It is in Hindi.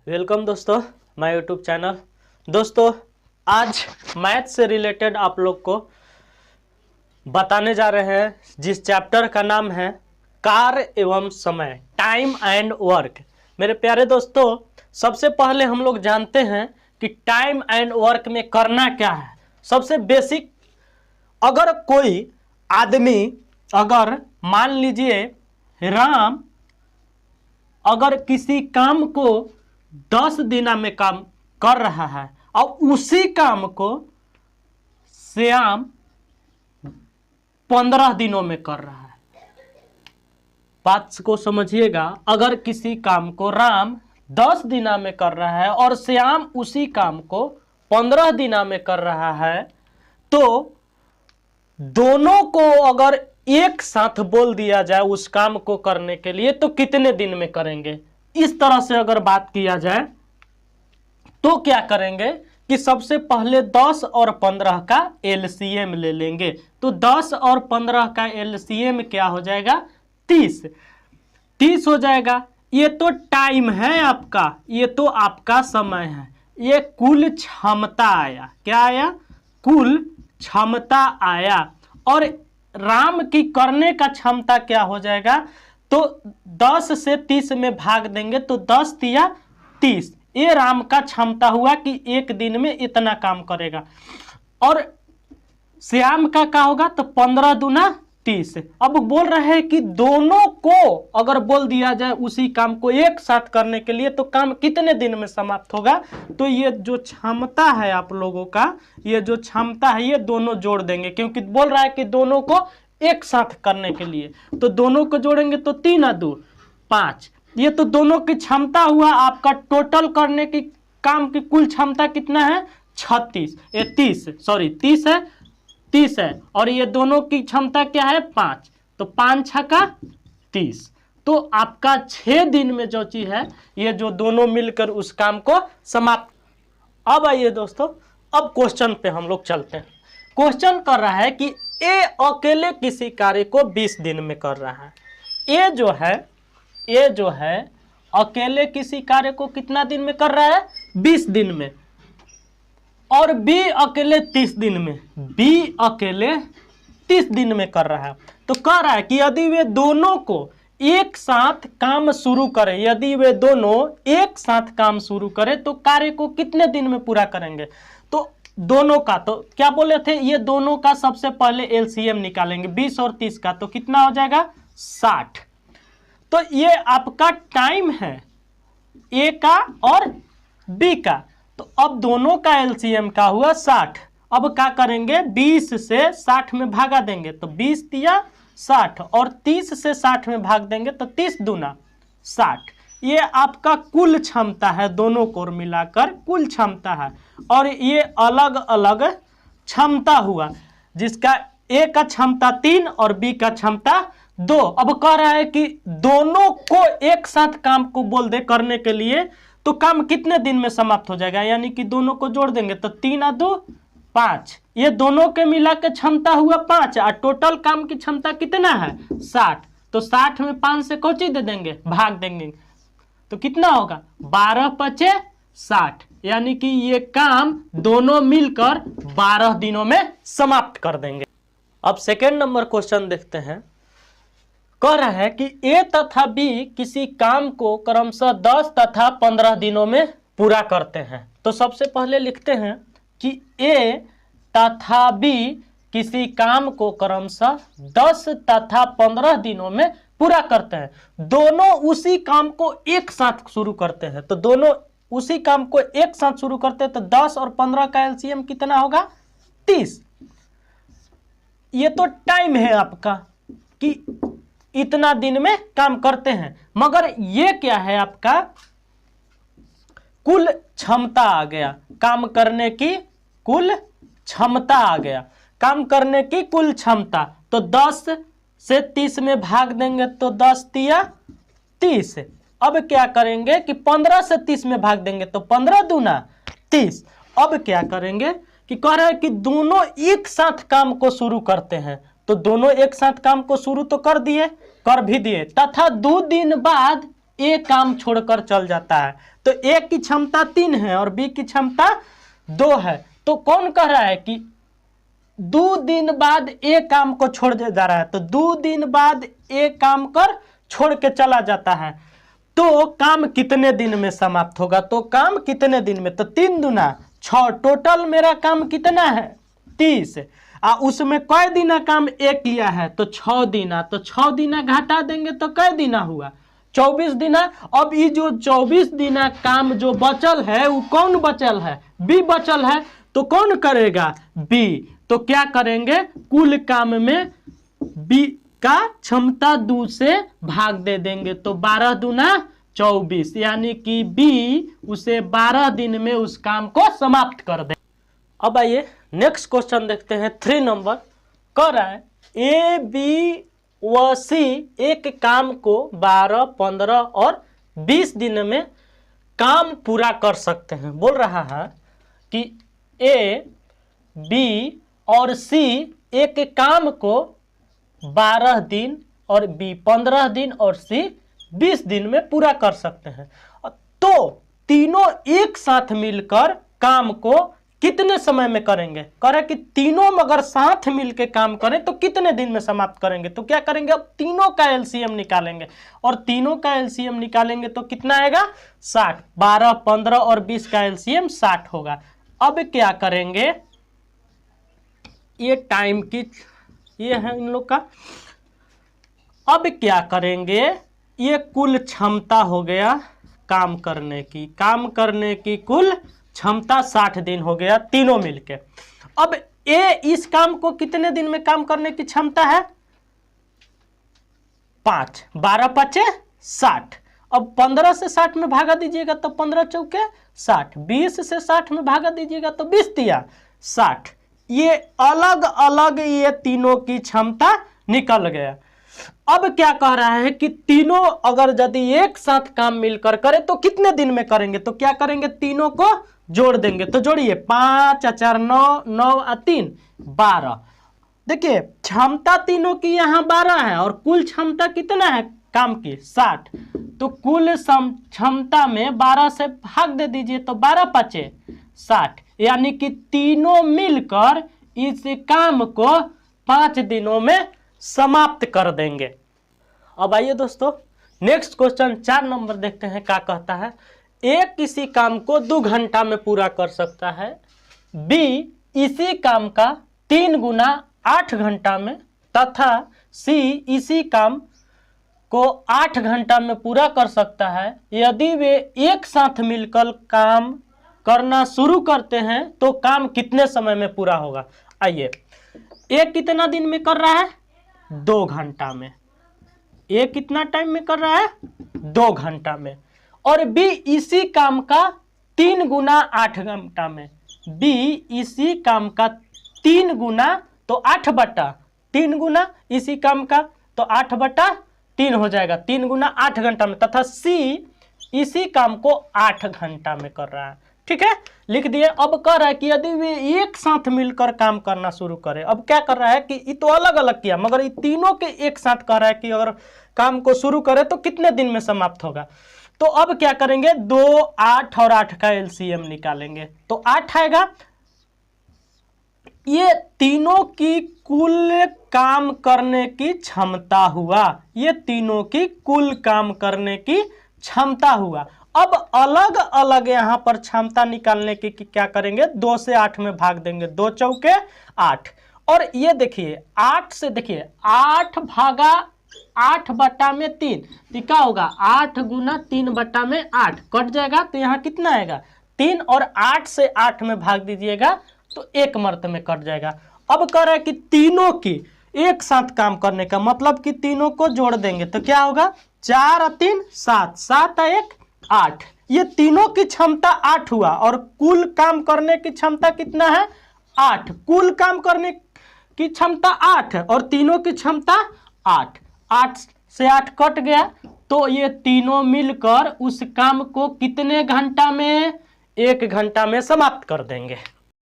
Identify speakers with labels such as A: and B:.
A: वेलकम दोस्तों माय यूट्यूब चैनल। दोस्तों आज मैथ से रिलेटेड आप लोग को बताने जा रहे हैं जिस चैप्टर का नाम है कार्य एवं समय, टाइम एंड वर्क। मेरे प्यारे दोस्तों, सबसे पहले हम लोग जानते हैं कि टाइम एंड वर्क में करना क्या है। सबसे बेसिक, अगर कोई आदमी, अगर मान लीजिए राम अगर किसी काम को 10 दिन में काम कर रहा है और उसी काम को श्याम 15 दिनों में कर रहा है। बात को समझिएगा, अगर किसी काम को राम 10 दिन में कर रहा है और श्याम उसी काम को 15 दिन में कर रहा है, तो दोनों को अगर एक साथ बोल दिया जाए उस काम को करने के लिए तो कितने दिन में करेंगे। इस तरह से अगर बात किया जाए तो क्या करेंगे कि सबसे पहले 10 और 15 का एलसीएम ले लेंगे। तो 10 और 15 का एलसीएम क्या हो जाएगा? 30 हो जाएगा। ये तो टाइम है आपका, ये तो आपका समय है। ये कुल क्षमता आया। क्या आया? कुल क्षमता आया। और राम की करने का क्षमता क्या हो जाएगा? तो 10 से 30 में भाग देंगे तो 10 तिया 30। ये राम का क्षमता हुआ कि एक दिन में इतना काम करेगा। और श्याम का क्या होगा? तो 15 दूना 30। अब बोल रहे हैं कि दोनों को अगर बोल दिया जाए उसी काम को एक साथ करने के लिए तो काम कितने दिन में समाप्त होगा। तो ये जो क्षमता है आप लोगों का, ये जो क्षमता है ये दोनों जोड़ देंगे, क्योंकि बोल रहा है कि दोनों को एक साथ करने के लिए। तो दोनों को जोड़ेंगे तो 3 और 2 5। ये तो दोनों की क्षमता हुआ। आपका टोटल करने की काम की कुल क्षमता कितना है? 36। ये 30 है और ये दोनों की क्षमता क्या है? 5। तो 5 छक्का 30। तो आपका 6 दिन में जो चीज है ये जो दोनों मिलकर उस काम को समाप्त। अब आइए दोस्तों, अब क्वेश्चन पे हम लोग चलते हैं। क्वेश्चन कर रहा है कि ए अकेले किसी कार्य को 20 दिन में कर रहा है। ए जो है अकेले किसी कार्य को कितना दिन में कर रहा है? 20 दिन में। और बी अकेले 30 दिन में। बी अकेले 30 दिन में कर रहा है। तो कह रहा है कि यदि वे दोनों को एक साथ काम शुरू करें, यदि वे दोनों एक साथ काम शुरू करें तो कार्य को कितने दिन में पूरा करेंगे। तो दोनों का, तो क्या बोले थे, ये दोनों का सबसे पहले एलसीएम निकालेंगे 20 और 30 का, तो कितना हो जाएगा? 60। तो ये आपका टाइम है ए का और बी का। तो अब दोनों का एलसीएम का हुआ 60। अब क्या करेंगे? 20 से 60 में भागा देंगे तो 20 तिया 60 और 30 से 60 में भाग देंगे तो 30 दूना 60। ये आपका कुल क्षमता है, दोनों को मिलाकर कुल क्षमता है। और ये अलग अलग क्षमता हुआ, जिसका ए का क्षमता 3 और बी का क्षमता 2। अब कह रहा है कि दोनों को एक साथ काम को बोल दे करने के लिए तो काम कितने दिन में समाप्त हो जाएगा। यानी कि दोनों को जोड़ देंगे तो 3 और 2 5। ये दोनों के मिला के क्षमता हुआ 5 और टोटल काम की क्षमता कितना है? 60। तो 60 में 5 से कोची दे देंगे, भाग देंगे तो कितना होगा? 12 पचे 60। यानी कि ये काम दोनों मिलकर 12 दिनों में समाप्त कर देंगे। अब सेकेंड नंबर क्वेश्चन देखते हैं। कह रहा है कि ए तथा बी किसी काम को क्रमशः 10 तथा 15 दिनों में पूरा करते हैं। तो सबसे पहले लिखते हैं कि ए तथा बी किसी काम को क्रमशः 10 तथा 15 दिनों में पूरा करते हैं। दोनों उसी काम को एक साथ शुरू करते हैं। तो दोनों उसी काम को एक साथ शुरू करते हैं तो 10 और 15 का एलसीएम कितना होगा? 30। ये तो टाइम है आपका कि इतना दिन में काम करते हैं, मगर ये क्या है? आपका कुल क्षमता आ गया, काम करने की कुल क्षमता आ गया, काम करने की कुल क्षमता। तो 10 से 30 में भाग देंगे तो 10 तिया 30। अब क्या करेंगे कि 15 से 30 में भाग देंगे तो 15 दूना 30। अब क्या करेंगे कि कह रहे हैं कि दोनों एक साथ काम को शुरू करते हैं। तो दोनों एक साथ काम को शुरू तो कर भी दिए तथा 2 दिन बाद ए काम छोड़कर चल जाता है। तो ए की क्षमता 3 है और बी की क्षमता 2 है। तो कौन कह रहा है कि 2 दिन बाद ए काम को छोड़ जा रहा है, तो 2 दिन बाद ए काम कर छोड़ के चला जाता है, तो काम कितने दिन में समाप्त होगा? तो काम कितने दिन में, तो 3 दूना 6, टोटल मेरा काम कितना है 30, उसमें कै दिना काम एक किया है तो 6 दिना, तो 6 दिना घटा देंगे तो कै दिना हुआ 24 दिना। अब ये जो 24 दिना काम जो बचल है वो कौन बचल है? बी बचल है। तो कौन करेगा? बी। तो क्या करेंगे? कुल काम में बी का क्षमता 2 से भाग दे देंगे, तो 12 दूना 24, यानी कि बी उसे 12 दिन में उस काम को समाप्त कर दे। अब आइए नेक्स्ट क्वेश्चन देखते हैं। 3 नंबर कह रहा है ए बी व सी एक काम को 12, 15 और 20 दिन में काम पूरा कर सकते हैं। बोल रहा है कि ए बी और सी एक काम को 12 दिन और बी 15 दिन और सी 20 दिन में पूरा कर सकते हैं। तो तीनों एक साथ मिलकर काम को कितने समय में करेंगे? कह रहे कि तीनों अगर साथ मिलकर काम करें तो कितने दिन में समाप्त करेंगे? तो क्या करेंगे? अब तीनों का एलसीएम निकालेंगे, और तीनों का एलसीएम निकालेंगे तो कितना आएगा? 60। 12, 15 और 20 का एलसीएम 60 होगा। अब क्या करेंगे? ये टाइम की ये है इन लोग का। अब क्या करेंगे? ये कुल क्षमता हो गया काम करने की कुल क्षमता 60 दिन हो गया तीनों मिलके। अब ए इस काम को कितने दिन में काम करने की क्षमता है? 5, 12 5 60। अब 15 से 60 में भागा दीजिएगा तो 15 चौके 60, 20 से 60 में भागा दीजिएगा तो 20 दिया 60। ये अलग अलग ये तीनों की क्षमता निकल गया। अब क्या कह रहा है कि तीनों अगर यदि एक साथ काम मिलकर करे तो कितने दिन में करेंगे? तो क्या करेंगे? तीनों को जोड़ देंगे। तो जोड़िए 5 4 9 9 3 12। देखिए क्षमता तीनों की यहाँ 12 है और कुल क्षमता कितना है काम की? 60। तो कुल क्षमता में 12 से भाग दे दीजिए तो 12 5 60, यानी कि तीनों मिलकर इस काम को 5 दिनों में समाप्त कर देंगे। अब आइए दोस्तों नेक्स्ट क्वेश्चन 4 नंबर देखते हैं। क्या कहता है? ए किसी काम को 2 घंटा में पूरा कर सकता है, बी इसी काम का 3 गुना 8 घंटा में, तथा सी इसी काम को 8 घंटा में पूरा कर सकता है। यदि वे एक साथ मिलकर काम करना शुरू करते हैं तो काम कितने समय में पूरा होगा? आइए, ए कितना दिन में कर रहा है? 2 घंटा में। ए कितना टाइम में कर रहा है? 2 घंटा में। और बी इसी काम का 3 गुना 8 घंटा में। बी इसी काम का 3 गुना तो 8 बटा 3 गुना इसी काम का तो 8 बटा 3 हो जाएगा, 3 गुना 8 घंटा में, तथा सी इसी काम को 8 घंटा में कर रहा है। ठीक है, लिख दिए। अब कह रहा है कि यदि वे एक साथ मिलकर काम करना शुरू करें। अब क्या कर रहा है कि ये तो अलग अलग किया, मगर ये तीनों के एक साथ कह रहा है कि अगर काम को शुरू करें तो कितने दिन में समाप्त होगा। तो अब क्या करेंगे? 2, 8 और 8 का एलसीएम निकालेंगे तो 8 आएगा। ये तीनों की कुल काम करने की क्षमता हुआ, ये तीनों की कुल काम करने की क्षमता हुआ। अब अलग अलग यहाँ पर क्षमता निकालने की क्या करेंगे? 2 से 8 में भाग देंगे, 2 चौके 8। और ये देखिए 8 से देखिए 8 भागा 8 बटा में 3, तो क्या होगा? 8 गुना 3 बटा में 8 कट जाएगा, तो यहाँ कितना आएगा? 3। और 8 से 8 में भाग दीजिएगा तो 1 मर्त में कट जाएगा। अब कह रहा है कि तीनों की एक साथ काम करने का मतलब कि तीनों को जोड़ देंगे तो क्या होगा? 4 और 3 7, 7 और 1 8। ये तीनों की क्षमता 8 हुआ और कुल काम करने की क्षमता कितना है? 8। कुल काम करने की क्षमता 8 है और तीनों की क्षमता 8। 8 से 8 कट गया, तो ये तीनों मिलकर उस काम को कितने घंटा में? 1 घंटा में समाप्त कर देंगे।